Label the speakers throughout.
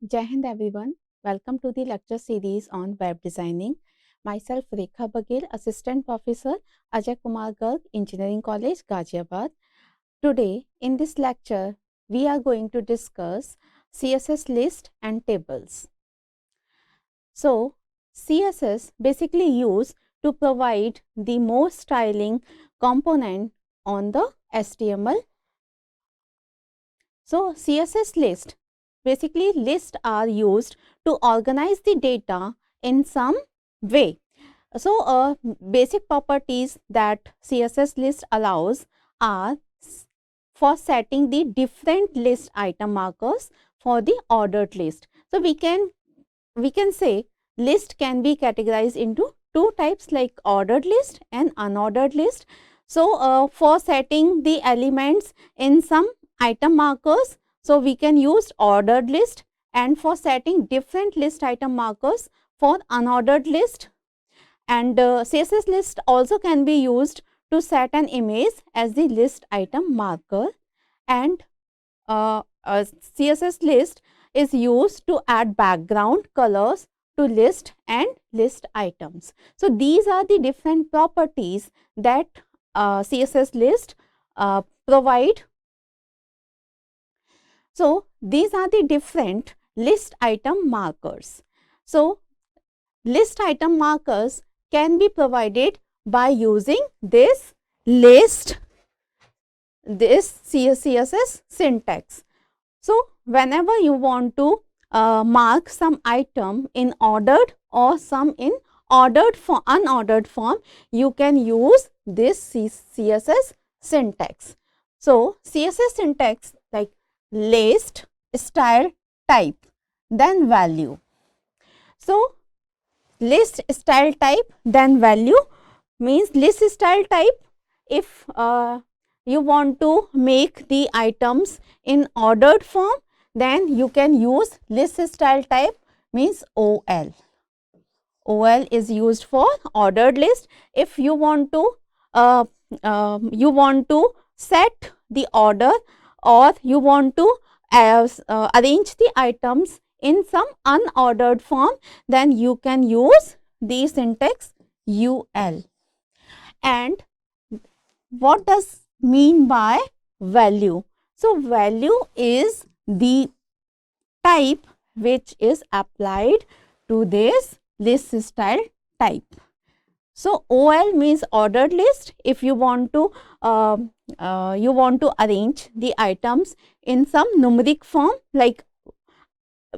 Speaker 1: Jai Hind everyone. Welcome to the lecture series on web designing. Myself Rekha Baghel, Assistant Professor, Ajay Kumar Garg, Engineering College, Ghaziabad. Today in this lecture, we are going to discuss CSS list and tables. So, CSS basically used to provide the most styling component on the HTML. So, CSS list, basically lists are used to organize the data in some way. So, basic properties that CSS list allows are for setting the different list item markers for the ordered list. So, we can say list can be categorized into two types like ordered list and unordered list. So, for setting the elements in some item markers, so we can use ordered list, and for setting different list item markers for unordered list. And CSS list also can be used to set an image as the list item marker, and CSS list is used to add background colors to list and list items. So, these are the different properties that CSS list provide. So, these are the different list item markers. So, list item markers can be provided by using this CSS syntax. So, whenever you want to mark some item in ordered or some in ordered form, unordered form, you can use this CSS syntax. So, CSS syntax like list, style, type, then value. So, list, style, type, then value means list, style, type. If you want to make the items in ordered form, then you can use list, style, type means OL. OL is used for ordered list. If you want to set the order, or you want to arrange the items in some unordered form, then you can use the syntax UL. And what does mean by value? So, value is the type which is applied to this list style type. So, OL means ordered list. If you want to arrange the items in some numeric form like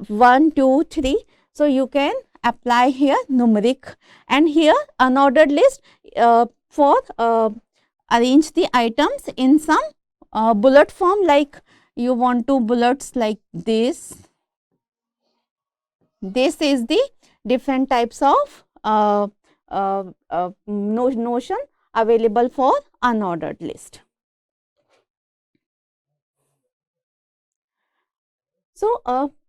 Speaker 1: 1, 2, 3. So, you can apply here numeric, and here unordered list for arrange the items in some bullet form, like you want to bullets like this. This is the different types of notion available for unordered list. So,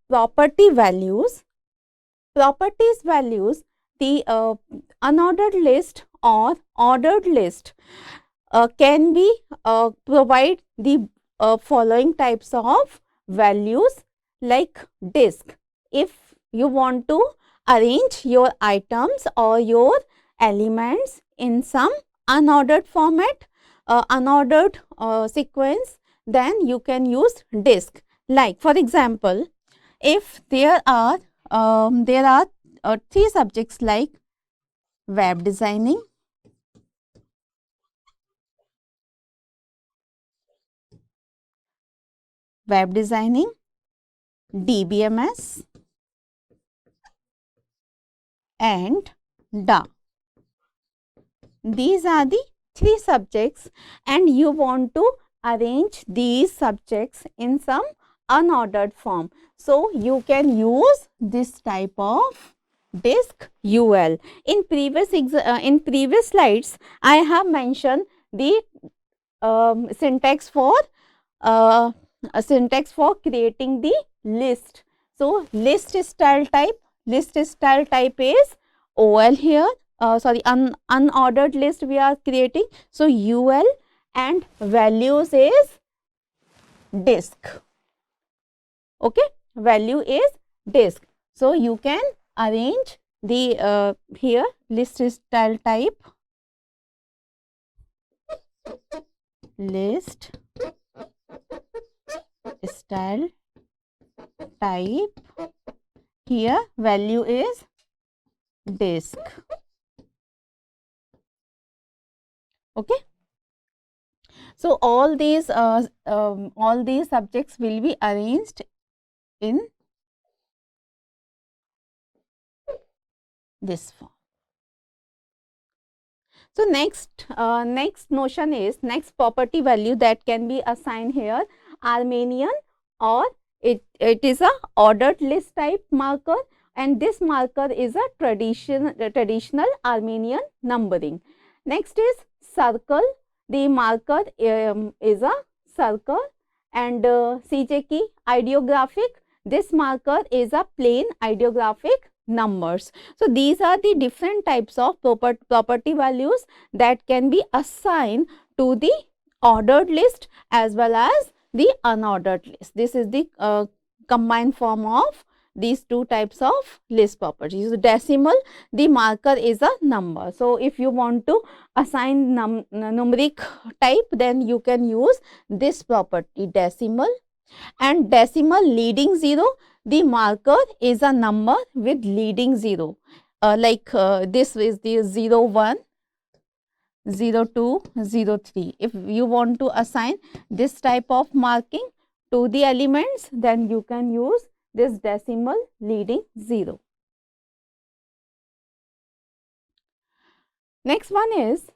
Speaker 1: properties values, the unordered list or ordered list can be provide the following types of values like disk. If you want to arrange your items or your elements in some unordered format, unordered sequence, then you can use disk. Like for example, if there are three subjects like web designing, DBMS and DA. These are the three subjects, and you want to arrange these subjects in some unordered form. So, you can use this type of disk UL. In previous slides, I have mentioned the syntax for creating the list. So, list style type is OL here. Unordered list we are creating. So, UL, and values is disk. Okay, value is disk. So you can arrange the here list style type, list style type, here value is disk. Okay. So all these subjects will be arranged in this form. So next notion is, next property value that can be assigned here, Armenian, or it is a ordered list type marker, and this marker is a traditional Armenian numbering. Next is circle. The marker is a circle, and CJK ideographic. This marker is a plain ideographic numbers. So these are the different types of property values that can be assigned to the ordered list as well as the unordered list. This is the combined form of these two types of list properties. So decimal, the marker is a number. So if you want to assign numeric type, then you can use this property decimal. And decimal leading 0, the marker is a number with leading 0, this is the 0, 1, 0, 2, 0, 3. If you want to assign this type of marking to the elements, then you can use this decimal leading 0. Next one is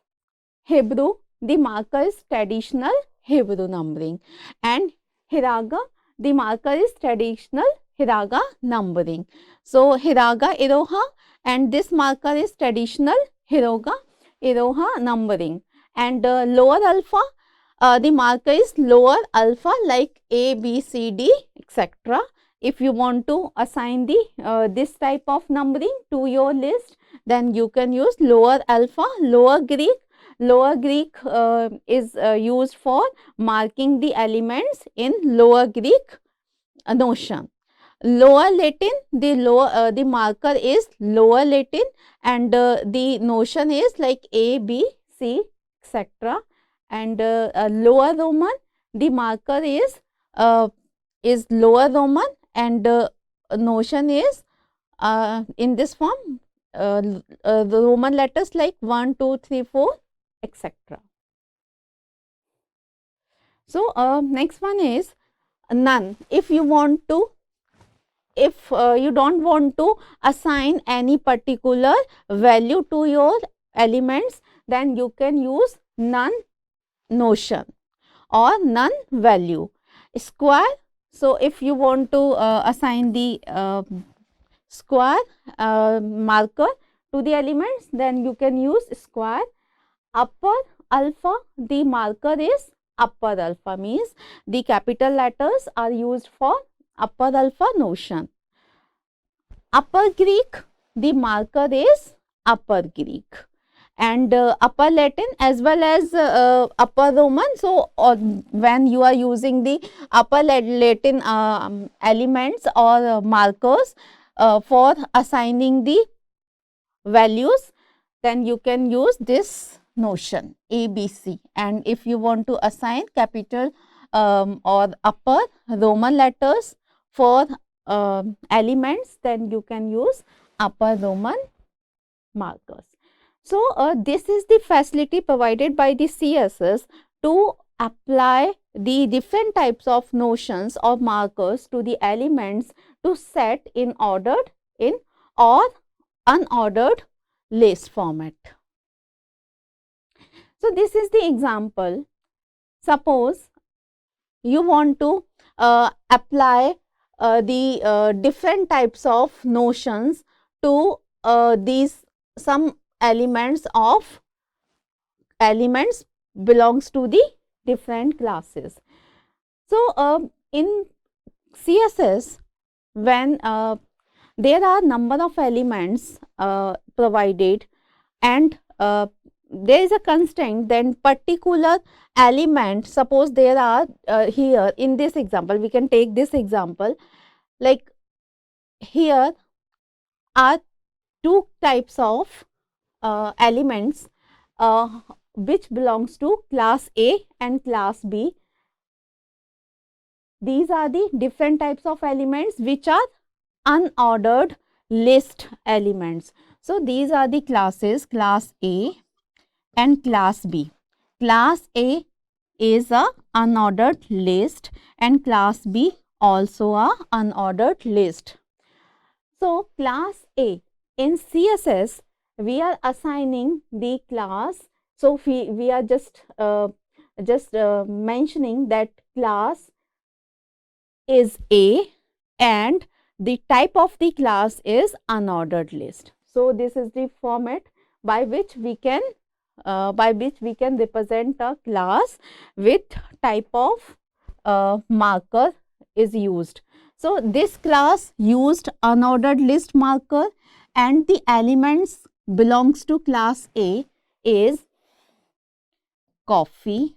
Speaker 1: Hebrew. The marker is traditional Hebrew numbering, and Hiraga, the marker is traditional Hiraga numbering. So Hiraga Iroha, and this marker is traditional Iroha numbering. And lower alpha, the marker is lower alpha like A, B, C, D, etc. If you want to assign the this type of numbering to your list, then you can use lower alpha. Lower Greek is used for marking the elements in lower Greek notion. Lower Latin, the marker is lower Latin, and the notion is like A, B, C, etc. And lower Roman, the marker is lower Roman, and notion is in this form the Roman letters like 1, 2, 3, 4, etc. So next one is none. If you want to, if you don't want to assign any particular value to your elements, then you can use none notion or none value. Square. So if you want to assign the square marker to the elements, then you can use square. Upper alpha, the marker is upper alpha, means the capital letters are used for upper alpha notion. Upper Greek, the marker is upper Greek. And upper Latin as well as upper Roman. So when you are using the upper Latin elements or markers for assigning the values, then you can use this notion ABC. And if you want to assign capital or upper Roman letters for elements, then you can use upper Roman markers. So this is the facility provided by the CSS to apply the different types of notions or markers to the elements to set in ordered in or unordered list format. So this is the example. Suppose you want to apply the different types of notions to these some elements belongs to the different classes. So in CSS, when there are number of elements provided, and there is a constraint, then particular element, suppose there are here in this example, we can take this example, like here are two types of elements which belongs to class A and class B. These are the different types of elements which are unordered list elements. So these are the classes, class A and class B. Class A is a unordered list and class B also a unordered list. So class A, in CSS we are assigning the class. So we are just mentioning that class is A and the type of the class is unordered list. So this is the format by which we can represent a class with type of marker is used. So this class used unordered list marker and the elements belongs to class A is coffee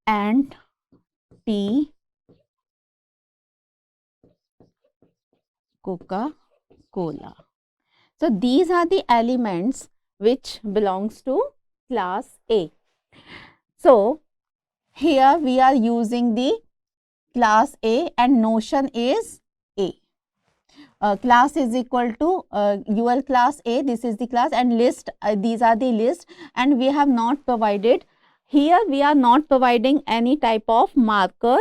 Speaker 1: and tea, Coca-Cola. So these are the elements which belongs to class A. So here we are using the class A and notion is A. Class is equal to UL class A, this is the class, and list, these are the list, and we have not provided, here we are not providing any type of marker,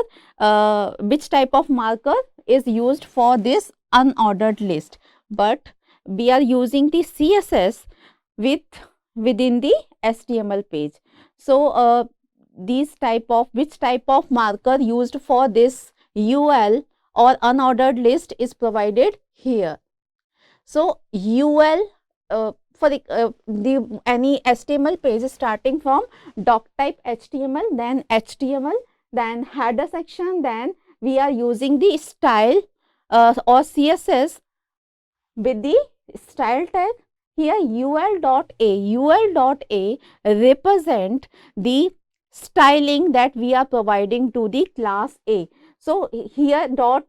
Speaker 1: which type of marker is used for this unordered list, but we are using the CSS within the HTML page. So these type of, which type of marker used for this UL or unordered list is provided here. So UL for the any HTML page starting from doc type HTML, then header section, then we are using the style or CSS with the style tag. Here ul.a represent the styling that we are providing to the class A. So here dot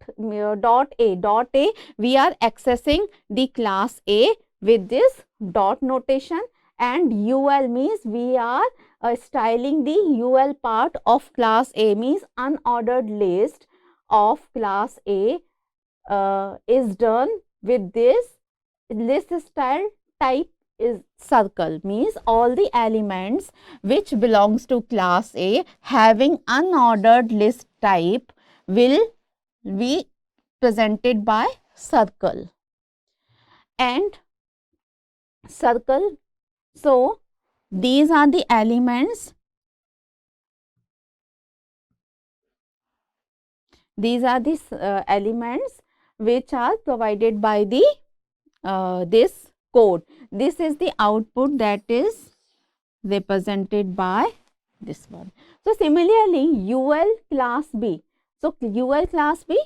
Speaker 1: A we are accessing the class A with this dot notation, and UL means we are styling the UL part of class A, means unordered list of class A is done with this list style type is circle, means all the elements which belongs to class A having unordered list type will be presented by circle and circle. So these are the elements, these are the elements which are provided by the this code. This is the output that is represented by this one. So similarly UL class B. So UL class B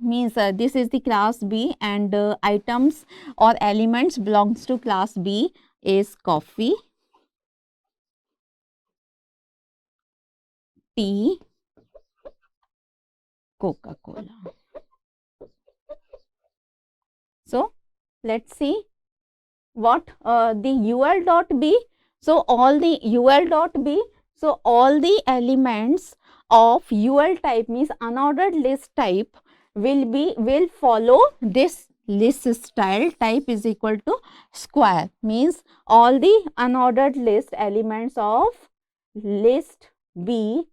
Speaker 1: means this is the class B, and items or elements belongs to class B is coffee, tea, Coca-Cola. So let's see what the ul.b. So all the ul.b, so all the elements of ul type, means unordered list type, will follow this list style type is equal to square, means all the unordered list elements of list B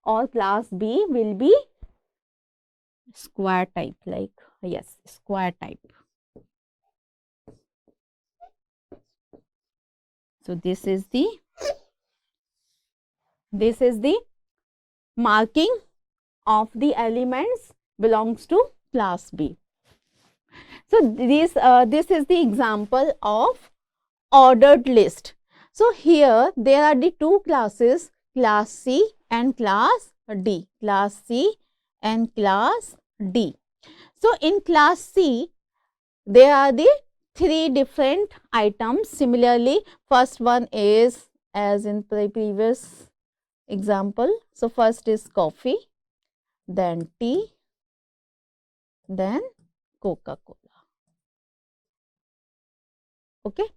Speaker 1: or class B will be square type, like yes, square type. So this is the marking of the elements belongs to class B. So this is the example of ordered list. So here there are the two classes, class C and class D, class C and class D. So in class C there are the three different items. Similarly, first one is as in the previous example. So first is coffee, then tea, then Coca-Cola. Okay.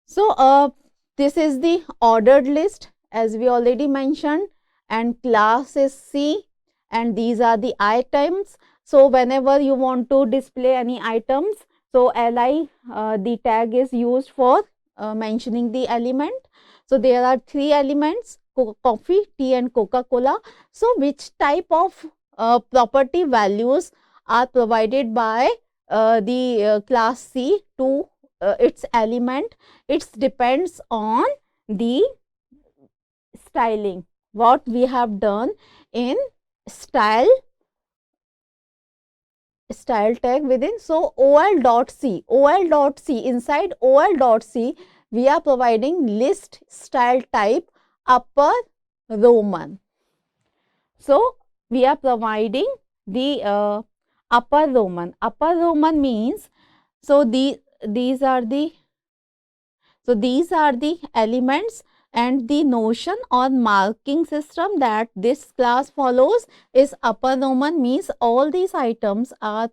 Speaker 1: So, this is the ordered list as we already mentioned, and class is C, and these are the items. So, whenever you want to display any items, so li, the tag is used for mentioning the element. So, there are three elements: coffee, tea and Coca-Cola. So, which type of property values are provided by the class C to its element? It depends on the styling, what we have done in style tag within. So, ol.c, inside ol.c we are providing list style type upper Roman. So, we are providing the upper Roman means, so these are the elements, and the notion or marking system that this class follows is upper Roman, means all these items are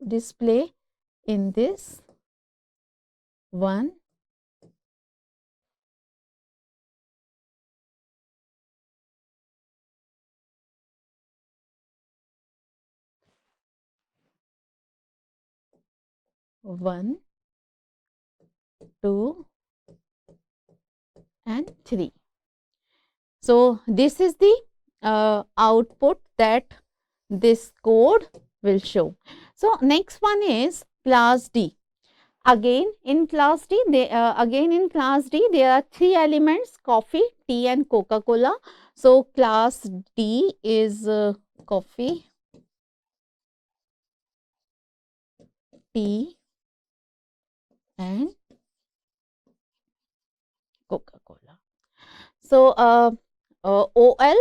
Speaker 1: displayed in this 1, 1, 2 and 3. So, this is the output that this code will show. So, next one is class D. Again in class D, there are three elements: coffee, tea and Coca-Cola. So, class D is coffee, tea and Coca-Cola. So, OL,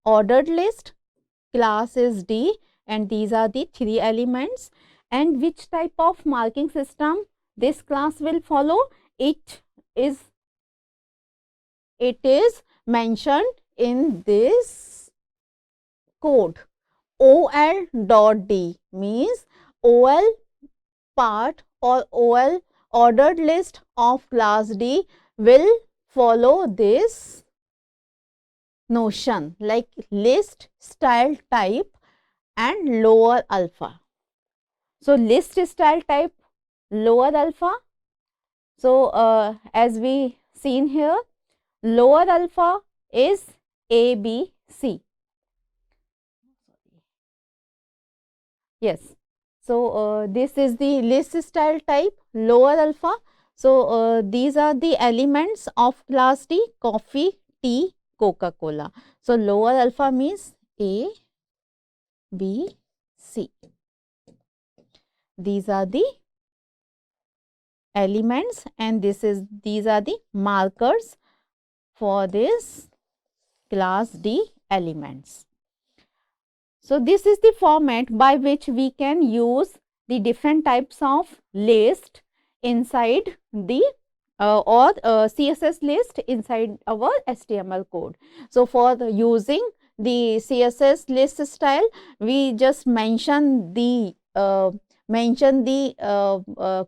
Speaker 1: ordered list, class is D, and these are the three elements. And which type of marking system this class will follow? It is mentioned in this code. OL.D means OL part or OL ordered list of class D will follow this notion like list style type and lower alpha. So, list style type lower alpha. So, as we seen here, lower alpha is A, B, C. Yes. So, this is the list style type lower alpha. So, these are the elements of class D: coffee, tea, Coca-Cola. So, lower alpha means A, B, C. These are the elements, and these are the markers for this class D elements. So, this is the format by which we can use the different types of list inside the CSS list inside our HTML code. So, for using the CSS list style, we just mention the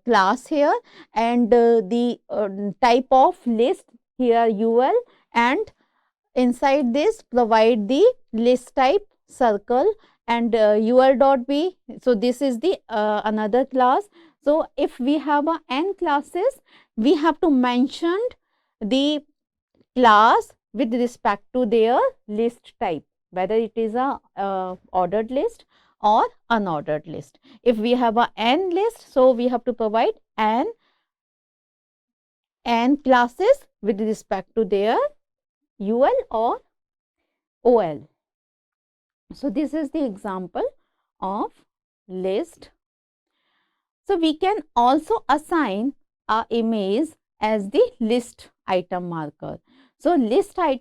Speaker 1: class here, and the type of list here UL, and inside this provide the list type circle and ul.b. So, this is the another class. So, if we have a n classes, we have to mention the class with respect to their list type, whether it is a ordered list or unordered list. If we have a n list, so we have to provide n classes with respect to their UL or OL. So, this is the example of list. So, we can also assign a image as the list item marker. So, list style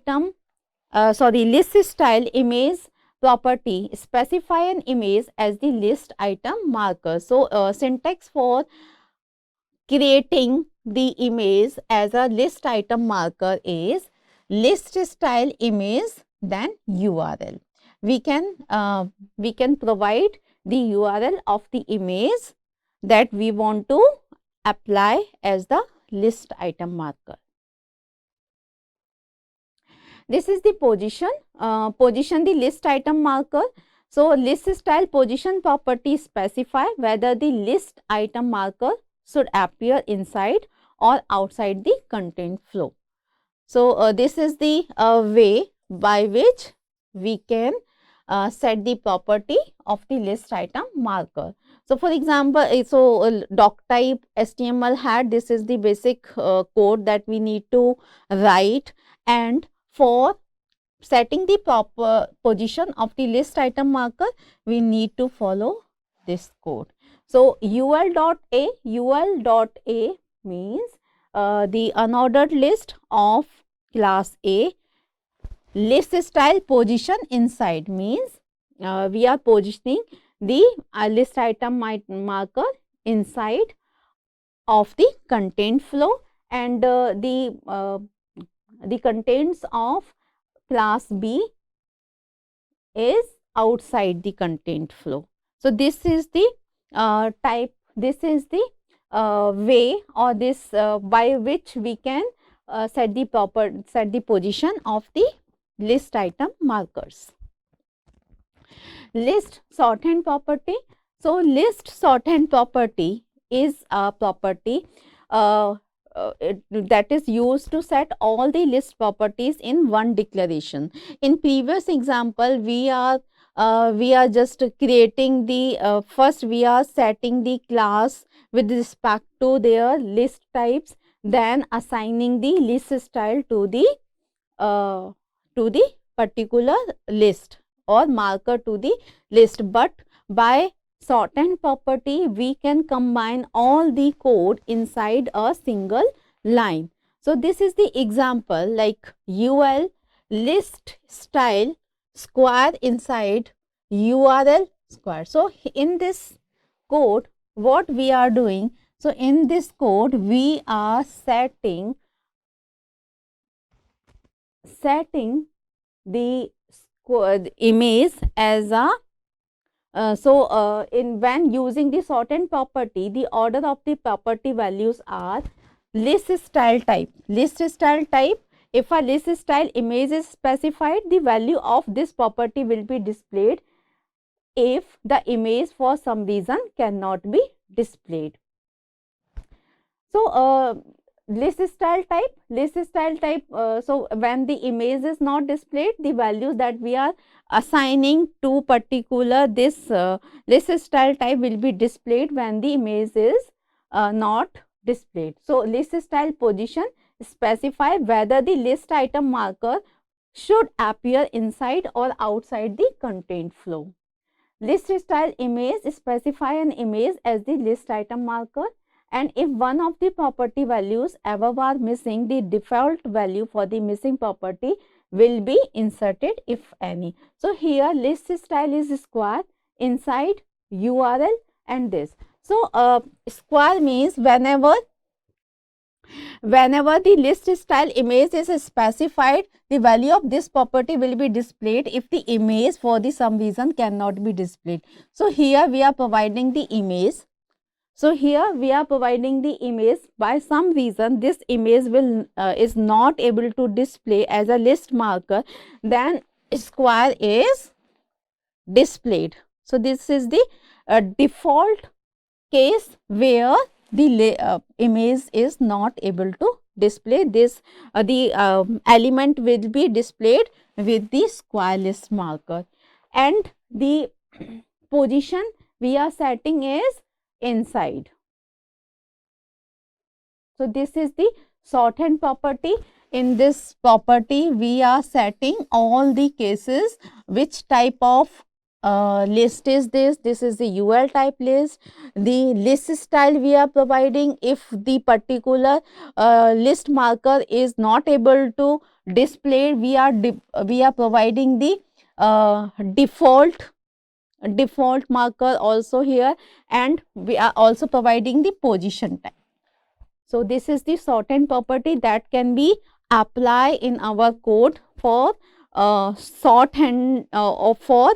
Speaker 1: image property specify an image as the list item marker. So, syntax for creating the image as a list item marker is list style image then URL. we can provide the URL of the image that we want to apply as the list item marker. This is the position, position the list item marker. So, list style position property specify whether the list item marker should appear inside or outside the content flow. So, this is the way by which we can set the property of the list item marker. So, for example, doc type HTML had, this is the basic code that we need to write, and for setting the proper position of the list item marker, we need to follow this code. So, ul.a means the unordered list of class A. List style position inside means we are positioning the list item marker inside of the content flow, and the contents of class B is outside the content flow. So, this is the this is the way, or this by which we can set the position of the list item markers. List shorthand property. So, list shorthand property is a property that is used to set all the list properties in one declaration. In previous example, we are just creating the first we are setting the class with respect to their list types, then assigning the list style to the particular list or marker to the list. But by shorthand property, we can combine all the code inside a single line. So, this is the example, like ul list style square inside URL square. So, in this code, what we are doing? So, in this code, we are setting the image as a when using the shorthand property, the order of the property values are list style type. List style type, if a list style image is specified, the value of this property will be displayed if the image for some reason cannot be displayed. So, list style type, so when the image is not displayed, the values that we are assigning to particular this list style type will be displayed when the image is not displayed. So, list style position specify whether the list item marker should appear inside or outside the content flow. List style image specify an image as the list item marker, and if one of the property values ever are missing, the default value for the missing property will be inserted, if any. So, here list style is square inside URL and this. So, square means whenever the list style image is specified, the value of this property will be displayed if the image for the some reason cannot be displayed. So, here we are providing the image. So, here we are providing the image. By some reason this image will is not able to display as a list marker, then square is displayed. So, this is the default case where the image is not able to display this. The element will be displayed with the square list marker, and the position we are setting is inside. So, this is the shorthand property. In this property, we are setting all the cases, which type of list is this. This is the UL type list. The list style we are providing if the particular list marker is not able to display, we are providing the default marker also here, and we are also providing the position type. So, this is the shorthand property that can be applied in our code for shorthand or for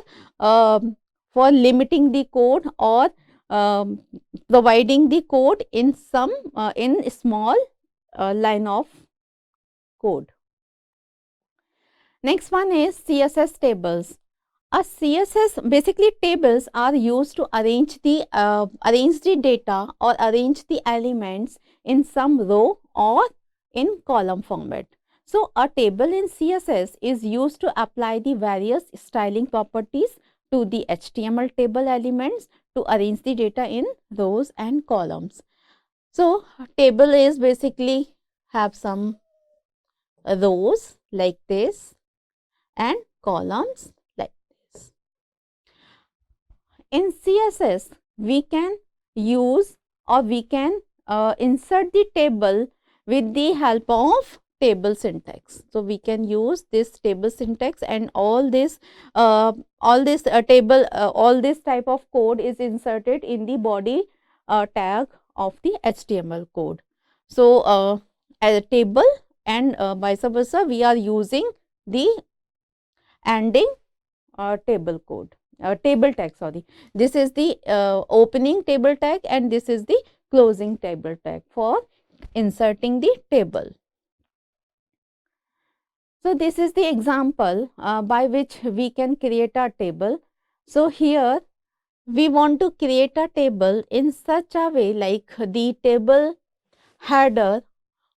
Speaker 1: limiting the code or um, providing the code in some in small line of code. Next one is CSS tables. A CSS, basically tables are used to arrange the data or arrange the elements in some row or in column format. So a table in CSS is used to apply the various styling properties to the HTML table elements to arrange the data in rows and columns. So table is basically have some rows like this and columns like this. In CSS, we can use or we can insert the table with the help of table syntax. So we can use this table syntax, and all this table, all this type of code is inserted in the body tag of the HTML code. So as a table and vice versa, we are using the ending table code, table tag, sorry. This is the opening table tag and this is the closing table tag for inserting the table. So this is the example by which we can create a table. So here we want to create a table in such a way like the table header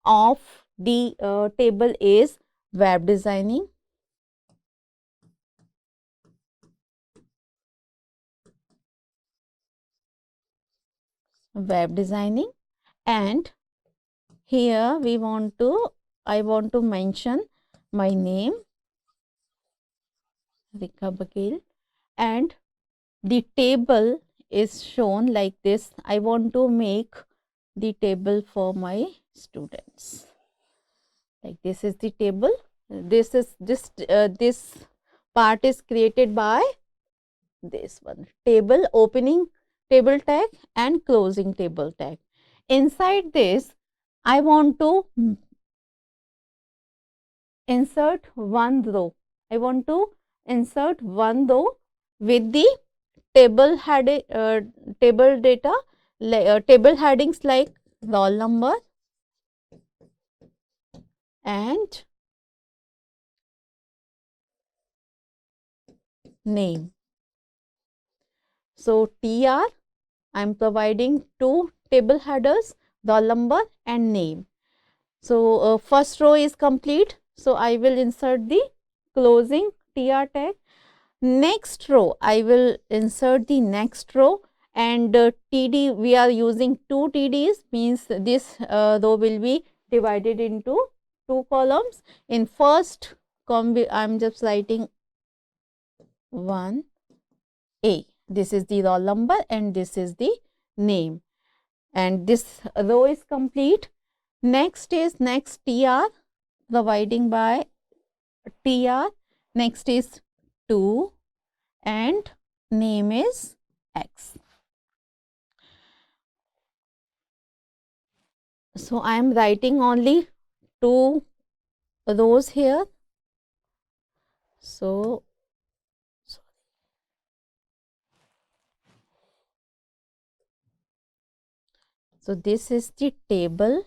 Speaker 1: of the table is web designing. And here I want to mention my name, Rekha Baghel, and the table is shown like this. I want to make the table for my students. Like this is the table. This part is created by this one, table, opening table tag and closing table tag. Inside this, I want to insert one row. I want to insert one row with the table heading, table data, table headings like roll number and name. So TR, I am providing two table headers, roll number and name. So first row is complete. So I will insert the closing TR tag. Next row, I will insert the next row, and TD, we are using two TDs, means this row will be divided into two columns. In first column, I am just writing 1A. This is the roll number and this is the name, and this row is complete. Next is next TR, providing by TR. Next is 2 and name is X. So I am writing only two rows here. So this is the table.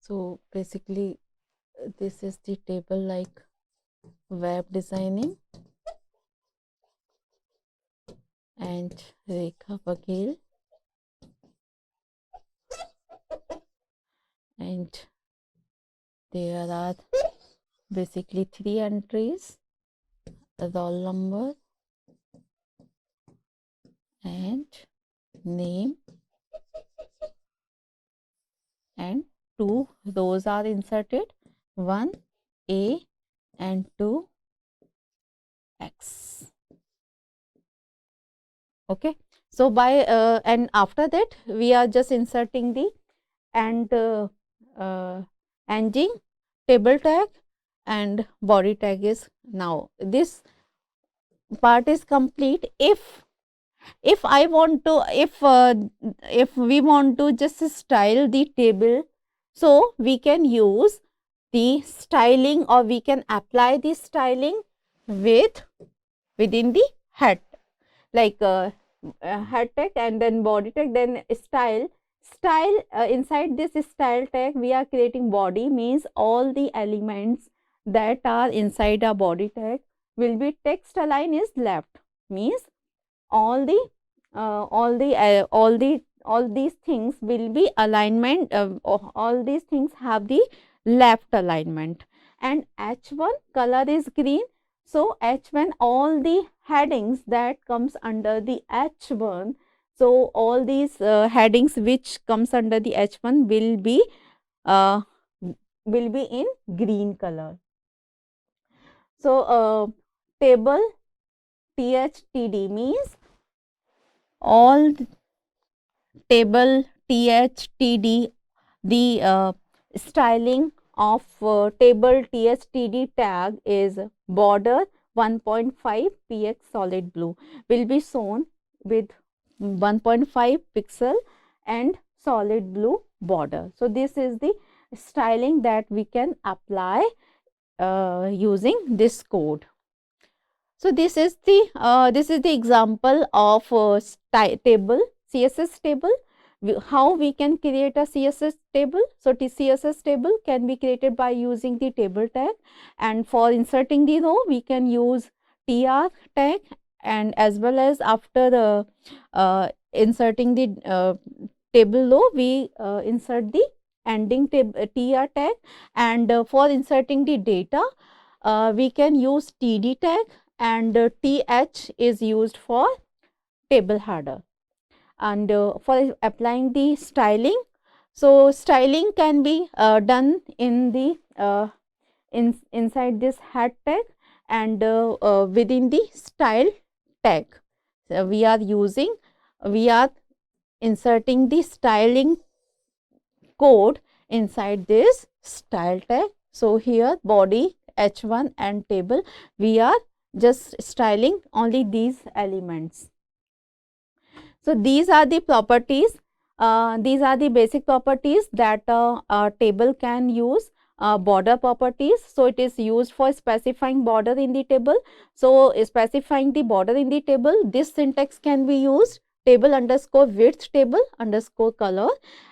Speaker 1: So basically this is the table like web designing and Rekha Baghel, and there are basically 3 entries, roll number and name, and 2 rows are inserted, 1 A and 2 X. Okay. So by and after that we are just inserting the and engine, table tag and body tag is now. This part is complete. If I want to, if we want to just style the table, so we can use the styling, or we can apply the styling within the head, like head tag and then body tag, then style inside this style tag we are creating body, means all the elements that are inside a body tag will be text align is left, means all the all these things will be alignment, all these things have the left alignment. And H1 color is green, so H1 all the headings that comes under the H1, so all these headings which comes under the H1 uh, will be in green color. So table THTD means all table THTD, the styling of table THTD tag is border 1.5 px solid blue, will be shown with 1.5 pixel and solid blue border. So this is the styling that we can apply using this code. So this is the example of table, CSS table. How we can create a CSS table? So CSS table can be created by using the table tag, and for inserting the row we can use tr tag, and as well as after the inserting the table row we insert the ending tr tag, and for inserting the data we can use td tag, and th is used for table header. And for applying the styling, so styling can be done in the inside this head tag and within the style tag. So we are inserting the styling code inside this style tag. So here body, H1 and table, we are just styling only these elements. So these are the properties, these are the basic properties that a table can use. Border properties, so it is used for specifying border in the table. So specifying the border in the table, this syntax can be used, table underscore width table underscore color,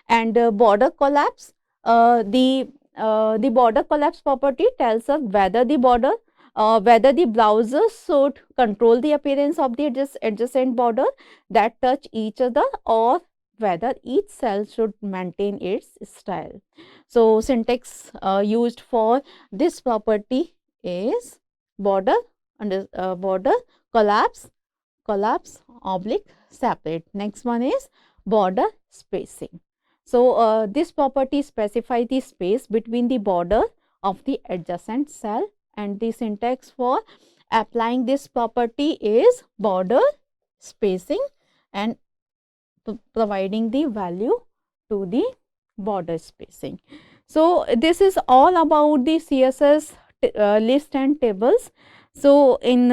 Speaker 1: and border collapse. The border collapse property tells us whether the border, whether the browser should control the appearance of the adjacent border that touch each other, or whether each cell should maintain its style. So syntax used for this property is border border collapse oblique separate. Next one is border spacing. So this property specifies the space between the border of the adjacent cell, and the syntax for applying this property is border spacing and providing the value to the border spacing. So this is all about the CSS list and tables. So in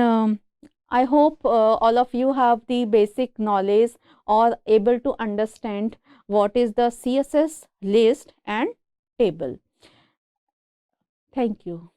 Speaker 1: I hope all of you have the basic knowledge or able to understand what is the CSS list and table. Thank you.